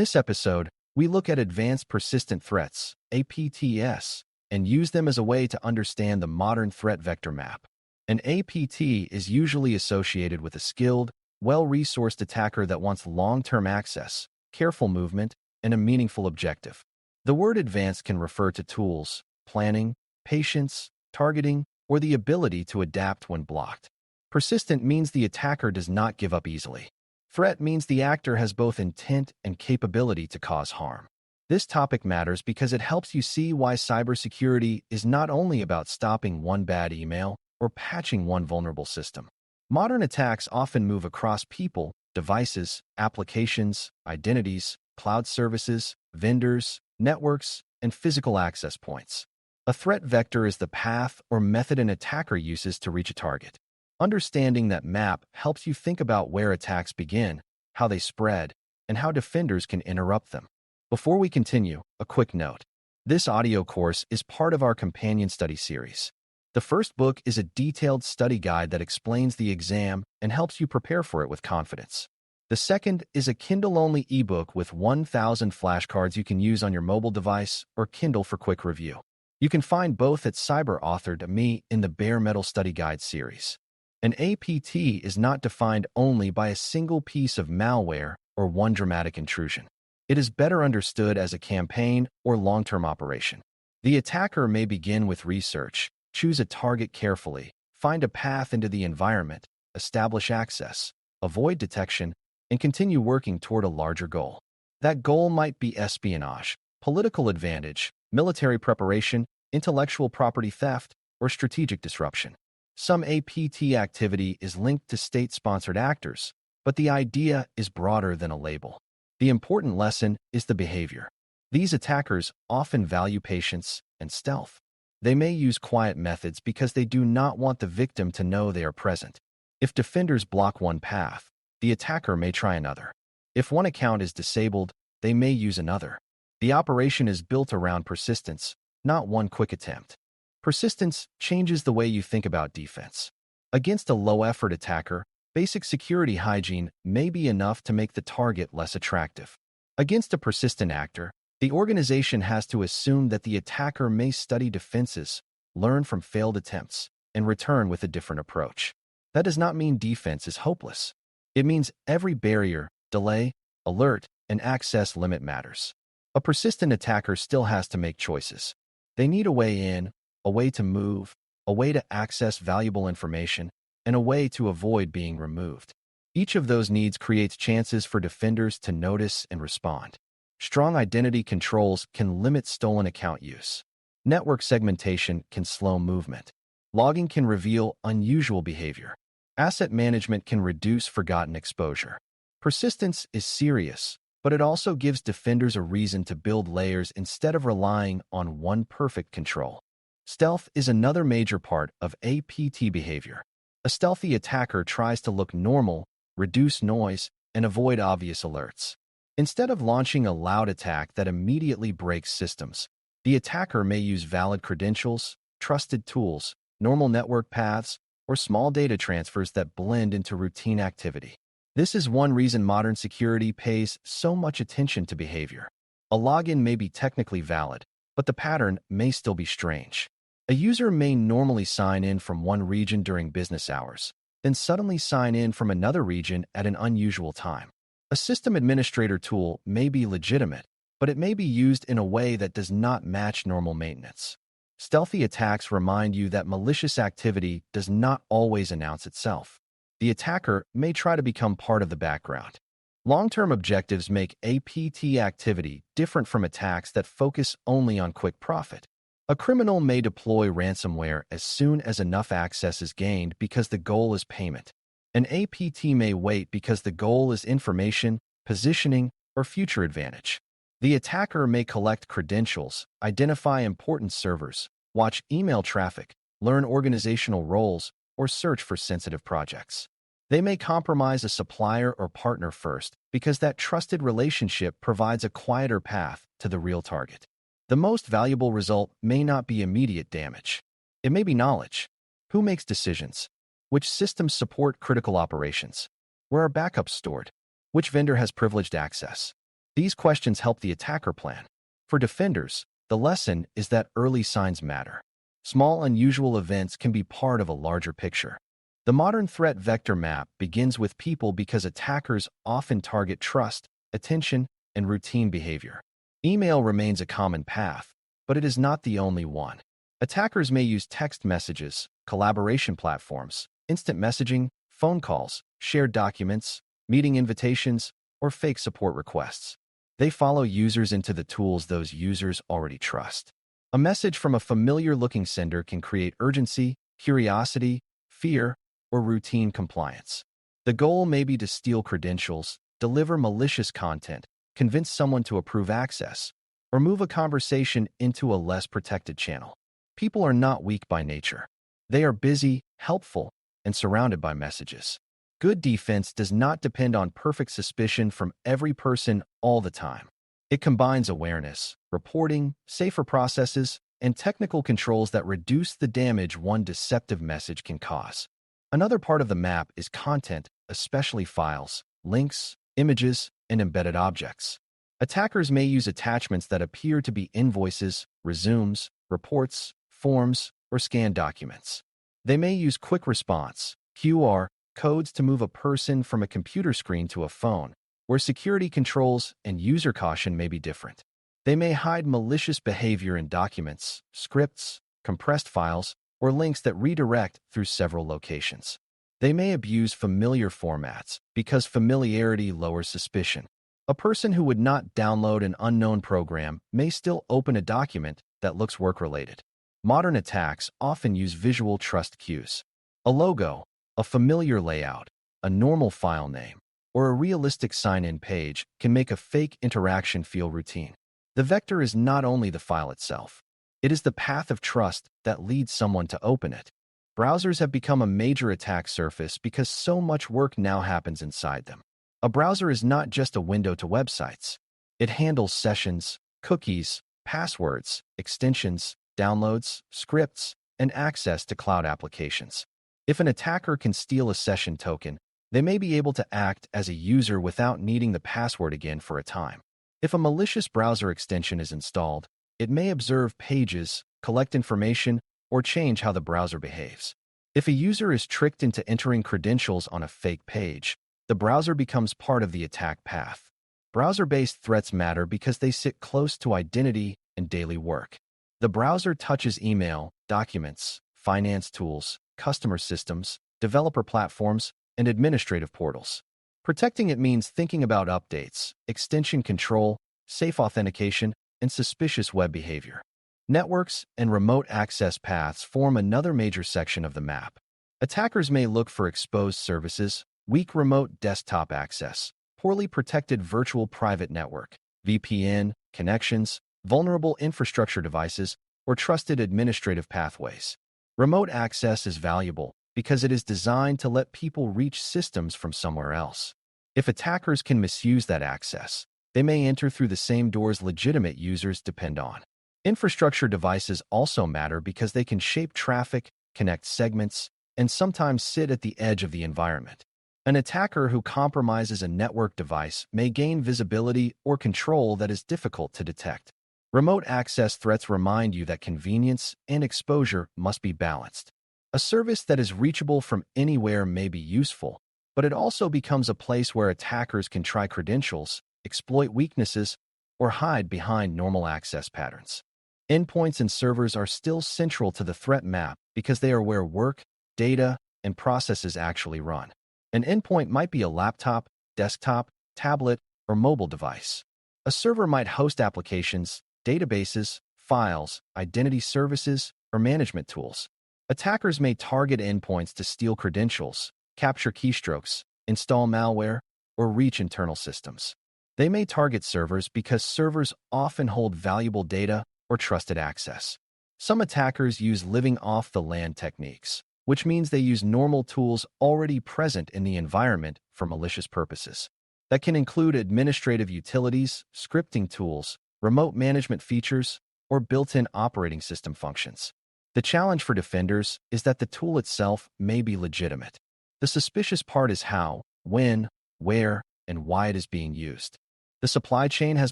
this episode, we look at advanced persistent threats, APTs, and use them as a way to understand the modern threat vector map. An APT is usually associated with a skilled, well-resourced attacker that wants long-term access, careful movement, and a meaningful objective. The word advanced can refer to tools, planning, patience, targeting, or the ability to adapt when blocked. Persistent means the attacker does not give up easily. Threat means the actor has both intent and capability to cause harm. This topic matters because it helps you see why cybersecurity is not only about stopping one bad email or patching one vulnerable system. Modern attacks often move across people, devices, applications, identities, cloud services, vendors, networks, and physical access points. A threat vector is the path or method an attacker uses to reach a target. Understanding that map helps you think about where attacks begin, how they spread, and how defenders can interrupt them. Before we continue, a quick note. This audio course is part of our companion study series. The first book is a detailed study guide that explains the exam and helps you prepare for it with confidence. The second is a Kindle-only ebook with 1,000 flashcards you can use on your mobile device or Kindle for quick review. You can find both at Cyber.Me in the Bare Metal Study Guide series. An APT is not defined only by a single piece of malware or one dramatic intrusion. It is better understood as a campaign or long-term operation. The attacker may begin with research, choose a target carefully, find a path into the environment, establish access, avoid detection, and continue working toward a larger goal. That goal might be espionage, political advantage, military preparation, intellectual property theft, or strategic disruption. Some APT activity is linked to state-sponsored actors, but the idea is broader than a label. The important lesson is the behavior. These attackers often value patience and stealth. They may use quiet methods because they do not want the victim to know they are present. If defenders block one path, the attacker may try another. If one account is disabled, they may use another. The operation is built around persistence, not one quick attempt. Persistence changes the way you think about defense. Against a low-effort attacker, basic security hygiene may be enough to make the target less attractive. Against a persistent actor, the organization has to assume that the attacker may study defenses, learn from failed attempts, and return with a different approach. That does not mean defense is hopeless. It means every barrier, delay, alert, and access limit matters. A persistent attacker still has to make choices. They need a way in, a way to move, a way to access valuable information, and a way to avoid being removed. Each of those needs creates chances for defenders to notice and respond. Strong identity controls can limit stolen account use. Network segmentation can slow movement. Logging can reveal unusual behavior. Asset management can reduce forgotten exposure. Persistence is serious, but it also gives defenders a reason to build layers instead of relying on one perfect control. Stealth is another major part of APT behavior. A stealthy attacker tries to look normal, reduce noise, and avoid obvious alerts. Instead of launching a loud attack that immediately breaks systems, the attacker may use valid credentials, trusted tools, normal network paths, or small data transfers that blend into routine activity. This is one reason modern security pays so much attention to behavior. A login may be technically valid, but the pattern may still be strange. A user may normally sign in from one region during business hours, then suddenly sign in from another region at an unusual time. A system administrator tool may be legitimate, but it may be used in a way that does not match normal maintenance. Stealthy attacks remind you that malicious activity does not always announce itself. The attacker may try to become part of the background. Long-term objectives make APT activity different from attacks that focus only on quick profit. A criminal may deploy ransomware as soon as enough access is gained because the goal is payment. An APT may wait because the goal is information, positioning, or future advantage. The attacker may collect credentials, identify important servers, watch email traffic, learn organizational roles, or search for sensitive projects. They may compromise a supplier or partner first because that trusted relationship provides a quieter path to the real target. The most valuable result may not be immediate damage. It may be knowledge. Who makes decisions? Which systems support critical operations? Where are backups stored? Which vendor has privileged access? These questions help the attacker plan. For defenders, the lesson is that early signs matter. Small unusual events can be part of a larger picture. The modern threat vector map begins with people because attackers often target trust, attention, and routine behavior. Email remains a common path, but it is not the only one. Attackers may use text messages, collaboration platforms, instant messaging, phone calls, shared documents, meeting invitations, or fake support requests. They follow users into the tools those users already trust. A message from a familiar-looking sender can create urgency, curiosity, fear, or routine compliance. The goal may be to steal credentials, deliver malicious content, convince someone to approve access, or move a conversation into a less protected channel. People are not weak by nature. They are busy, helpful, and surrounded by messages. Good defense does not depend on perfect suspicion from every person all the time. It combines awareness, reporting, safer processes, and technical controls that reduce the damage one deceptive message can cause. Another part of the map is content, especially files, links, images, and embedded objects. Attackers may use attachments that appear to be invoices, resumes, reports, forms, or scanned documents. They may use quick response, QR, codes to move a person from a computer screen to a phone, where security controls and user caution may be different. They may hide malicious behavior in documents, scripts, compressed files, or links that redirect through several locations. They may abuse familiar formats because familiarity lowers suspicion. A person who would not download an unknown program may still open a document that looks work-related. Modern attacks often use visual trust cues. A logo, a familiar layout, a normal file name, or a realistic sign-in page can make a fake interaction feel routine. The vector is not only the file itself. It is the path of trust that leads someone to open it. Browsers have become a major attack surface because so much work now happens inside them. A browser is not just a window to websites. It handles sessions, cookies, passwords, extensions, downloads, scripts, and access to cloud applications. If an attacker can steal a session token, they may be able to act as a user without needing the password again for a time. If a malicious browser extension is installed, it may observe pages, collect information, or change how the browser behaves. If a user is tricked into entering credentials on a fake page, the browser becomes part of the attack path. Browser-based threats matter because they sit close to identity and daily work. The browser touches email, documents, finance tools, customer systems, developer platforms, and administrative portals. Protecting it means thinking about updates, extension control, safe authentication, and suspicious web behavior. Networks and remote access paths form another major section of the map. Attackers may look for exposed services, weak remote desktop access, poorly protected virtual private network, VPN, connections, vulnerable infrastructure devices, or trusted administrative pathways. Remote access is valuable because it is designed to let people reach systems from somewhere else. If attackers can misuse that access, they may enter through the same doors legitimate users depend on. Infrastructure devices also matter because they can shape traffic, connect segments, and sometimes sit at the edge of the environment. An attacker who compromises a network device may gain visibility or control that is difficult to detect. Remote access threats remind you that convenience and exposure must be balanced. A service that is reachable from anywhere may be useful, but it also becomes a place where attackers can try credentials, exploit weaknesses, or hide behind normal access patterns. Endpoints and servers are still central to the threat map because they are where work, data, and processes actually run. An endpoint might be a laptop, desktop, tablet, or mobile device. A server might host applications, databases, files, identity services, or management tools. Attackers may target endpoints to steal credentials, capture keystrokes, install malware, or reach internal systems. They may target servers because servers often hold valuable data or trusted access. Some attackers use living off the land techniques, which means they use normal tools already present in the environment for malicious purposes. That can include administrative utilities, scripting tools, remote management features, or built-in operating system functions. The challenge for defenders is that the tool itself may be legitimate. The suspicious part is how, when, where, and why it is being used. The supply chain has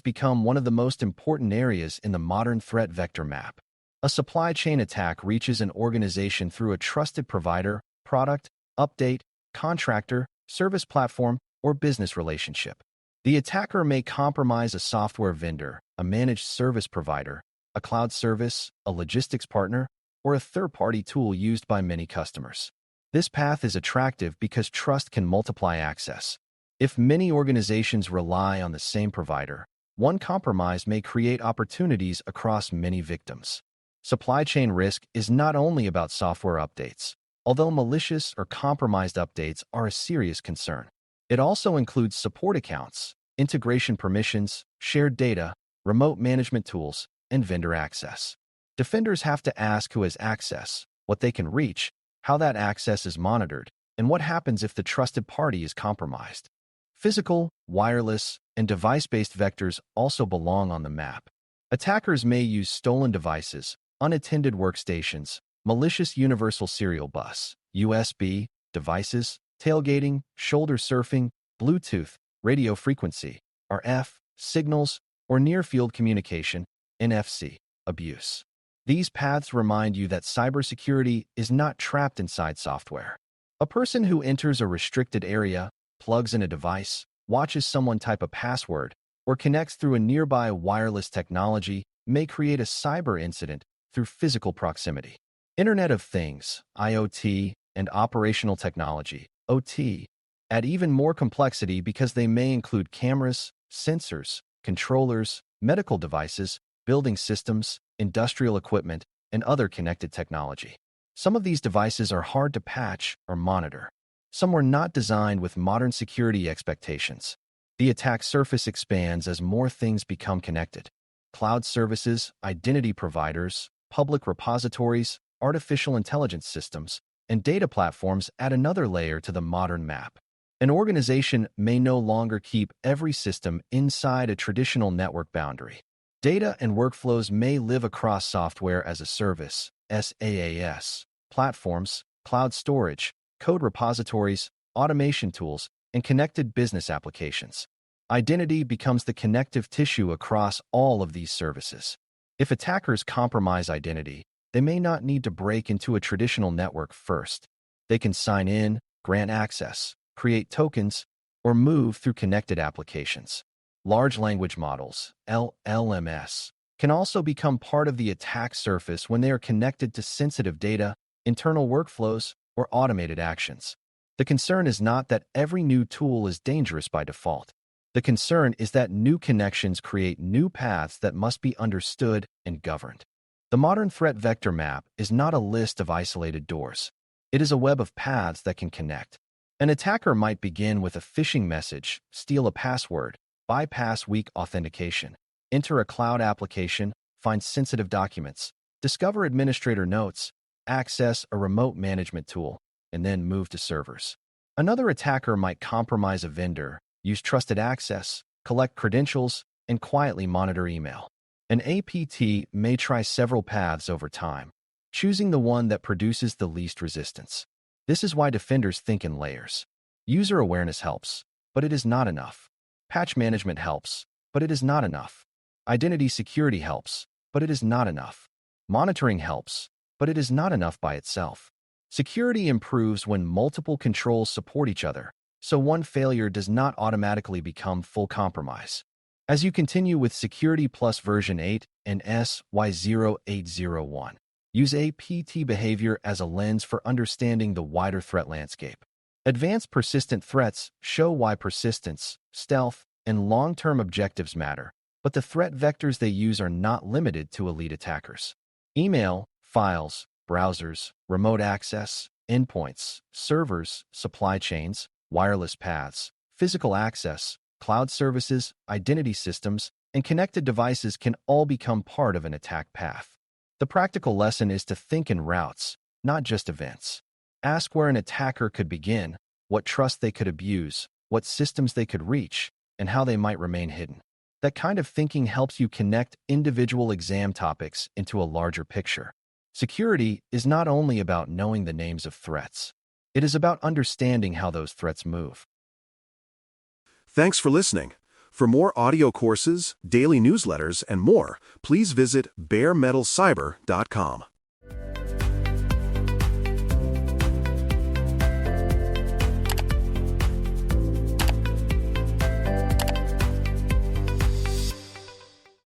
become one of the most important areas in the modern threat vector map. A supply chain attack reaches an organization through a trusted provider, product, update, contractor, service platform, or business relationship. The attacker may compromise a software vendor, a managed service provider, a cloud service, a logistics partner, or a third-party tool used by many customers. This path is attractive because trust can multiply access. If many organizations rely on the same provider, one compromise may create opportunities across many victims. Supply chain risk is not only about software updates, although malicious or compromised updates are a serious concern. It also includes support accounts, integration permissions, shared data, remote management tools, and vendor access. Defenders have to ask who has access, what they can reach, how that access is monitored, and what happens if the trusted party is compromised. Physical, wireless, and device-based vectors also belong on the map. Attackers may use stolen devices, unattended workstations, malicious universal serial bus, USB, devices, tailgating, shoulder surfing, Bluetooth, radio frequency, RF, signals, or near-field communication, NFC, abuse. These paths remind you that cybersecurity is not trapped inside software. A person who enters a restricted area, plugs in a device, watches someone type a password, or connects through a nearby wireless technology may create a cyber incident through physical proximity. Internet of Things, IoT, and operational technology, OT, add even more complexity because they may include cameras, sensors, controllers, medical devices, building systems, industrial equipment, and other connected technology. Some of these devices are hard to patch or monitor. Some were not designed with modern security expectations. The attack surface expands as more things become connected. Cloud services, identity providers, public repositories, artificial intelligence systems, and data platforms add another layer to the modern map. An organization may no longer keep every system inside a traditional network boundary. Data and workflows may live across software as a service, SaaS, platforms, cloud storage, code repositories, automation tools, and connected business applications. Identity becomes the connective tissue across all of these services. If attackers compromise identity, they may not need to break into a traditional network first. They can sign in, grant access, create tokens, or move through connected applications. Large language models, LLMs, can also become part of the attack surface when they are connected to sensitive data, internal workflows, or automated actions. The concern is not that every new tool is dangerous by default. The concern is that new connections create new paths that must be understood and governed. The modern threat vector map is not a list of isolated doors. It is a web of paths that can connect. An attacker might begin with a phishing message, steal a password, bypass weak authentication, enter a cloud application, find sensitive documents, discover administrator notes, access a remote management tool, and then move to servers. Another attacker might compromise a vendor, use trusted access, collect credentials, and quietly monitor email. An APT may try several paths over time, choosing the one that produces the least resistance. This is why defenders think in layers. User awareness helps, but it is not enough. Patch management helps, but it is not enough. Identity security helps, but it is not enough. Monitoring helps, but it is not enough by itself. Security improves when multiple controls support each other, so one failure does not automatically become full compromise. As you continue with Security Plus version 8 and SY0801, use APT behavior as a lens for understanding the wider threat landscape. Advanced persistent threats show why persistence, stealth, and long-term objectives matter, but the threat vectors they use are not limited to elite attackers. Email, files, browsers, remote access, endpoints, servers, supply chains, wireless paths, physical access, cloud services, identity systems, and connected devices can all become part of an attack path. The practical lesson is to think in routes, not just events. Ask where an attacker could begin, what trust they could abuse, what systems they could reach, and how they might remain hidden. That kind of thinking helps you connect individual exam topics into a larger picture. Security is not only about knowing the names of threats. It is about understanding how those threats move. Thanks for listening. For more audio courses, daily newsletters, and more, please visit baremetalcyber.com.